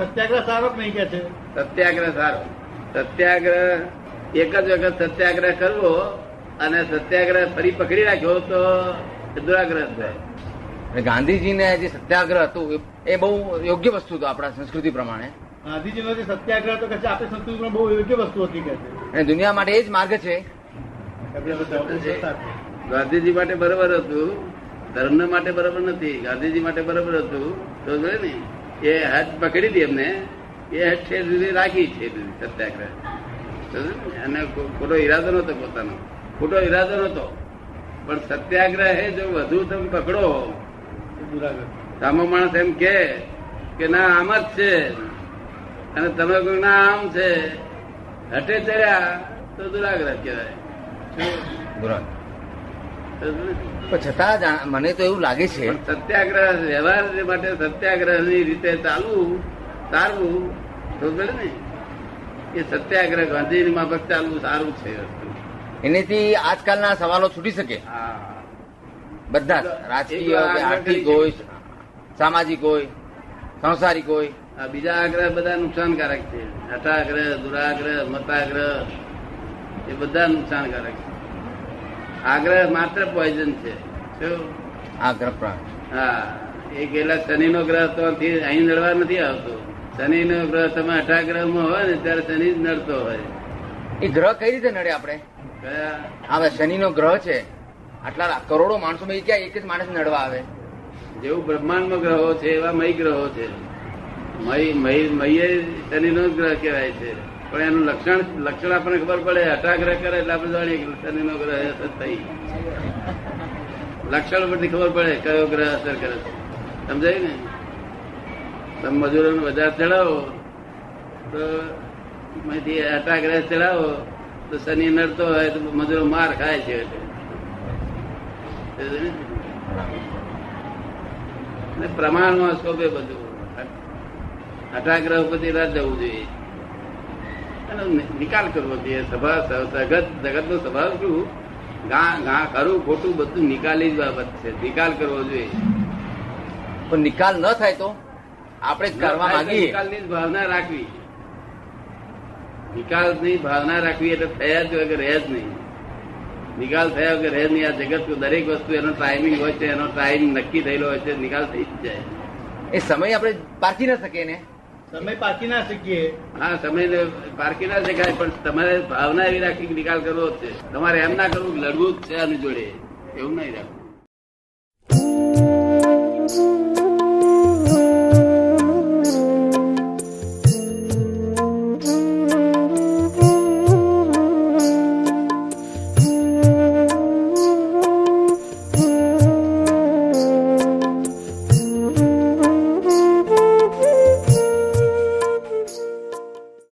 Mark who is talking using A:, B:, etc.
A: સત્યાગ્રહ સારો કે નહીં કે છે?
B: સત્યાગ્રહ સારો. સત્યાગ્રહ એક જ વખત સત્યાગ્રહ કરવો અને સત્યાગ્રહ ફરી પકડી રાખ્યો તો દુરાગ્રહ થાય.
C: ગાંધીજીને જે સત્યાગ્રહ હતું એ બહુ યોગ્ય વસ્તુ હતું આપણા સંસ્કૃતિ પ્રમાણે.
A: ગાંધીજીનો જે સત્યાગ્રહ તો કે છે આપણી સંસ્કૃતિમાં બહુ યોગ્ય વસ્તુ હતી કે છે.
C: અને દુનિયા માટે એ જ માર્ગ છે.
B: ગાંધીજી માટે બરોબર હતું, ધર્મ માટે બરોબર નથી. ગાંધીજી માટે બરોબર હતું તો ને એ હદ પકડી હતી એમને, એ હદ છે સુધી રાખી છે સત્યાગ્રહ. અને ખોટો ઈરાદો નતો, પોતાનો ખોટો ઈરાદો નતો, પણ સત્યાગ્રહ એ જો વધુ તમે પકડો, સામો માણસ એમ કે ના આમ જ છે અને તમે કોઈ ના આમ છે, હટે ચડ્યા તો દુરાગ્રહ કહેવાય.
C: પણ છતાં મને તો એવું લાગે છે
B: સત્યાગ્રહ વ્યવહાર માટે સત્યાગ્રહ ની રીતે ચાલવું સારવું ને, એ સત્યાગ્રહ ગાંધીની માફક ચાલવું સારું છે.
C: એનેથી આજકાલના સવાલો છૂટી શકે. બધા રાજકીય, આર્થિક હોય, સામાજિક હોય, સંસારિક હોય.
B: બીજા આગ્રહ બધા નુકસાનકારક છે. હઠાગ્રહ, દુરાગ્રહ, મતાગ્રહ એ બધા નુકસાનકારક છે. આગ્રહ માત્ર પોઈઝન છે.
C: આગ્રહ,
B: હા, એ કેટલા શનિ નો ગ્રહ તો અહીં નડવા નથી આવતો. શનિ નો ગ્રહ તમે હઠાગ્રહમાં હોય ને ત્યારે શનિ જ નડતો હોય.
C: એ ગ્રહ કઈ રીતે નડે? આપણે હવે શનિ નો ગ્રહ છે, આટલા કરોડો માણસો માં ક્યાં એક જ માણસ નડવા આવે?
B: જેવું બ્રહ્માંડમાં ગ્રહો છે એવા મય ગ્રહો છે. મય શનિ નો ગ્રહ કહેવાય છે, પણ એનું લક્ષણ આપણને ખબર પડે. હઠાગ્રહ કરે એટલે આપણે જાણીએ શનિ નો ગ્રહ થઈ. લક્ષણ પરથી ખબર પડે કયો ગ્રહ અસર કરે છે. સમજાય ને? તમે મજૂરો નો બજાર ચડાવો તો હઠાગ્રહ ચડાવો તો શનિ નડતો હોય તો મજૂરો માર ખાય છે. પ્રમાણમાં શોભે બધું. હઠાગ્રહ ઉપરથી રાત જવું જોઈએ, એનો નિકાલ કરવો જોઈએ. જગત નો સ્વભાવ શું? ખરું ખોટું બધું નિકાલી જ બાબત છે. નિકાલ કરવો જોઈએ.
C: પણ નિકાલ ન થાય તો આપણે જ કરવા માંગીએ.
B: નિકાલની ભાવના રાખવી, નિકાલની ભાવના રાખવી એટલે થયા જ વગર રહે જ નહીં. નિકાલ થયા વગર રહે જ નહીં. આ જગત દરેક વસ્તુ એનો ટાઈમિંગ હોય છે, એનો ટાઈમ નક્કી થયેલો હોય છે. નિકાલ થઈ જ જાય.
C: એ સમય આપણે પારખી ના શકીએ ને.
A: સમય પારખી ના શકીએ.
B: હા, સમય પારખી ના શકાય, પણ તમારે ભાવના એવી રાખી નિકાલ કરવો જ છે. તમારે એમ ના કરવું લડવું જ છે આની જોડે, એવું નહીં રાખવું.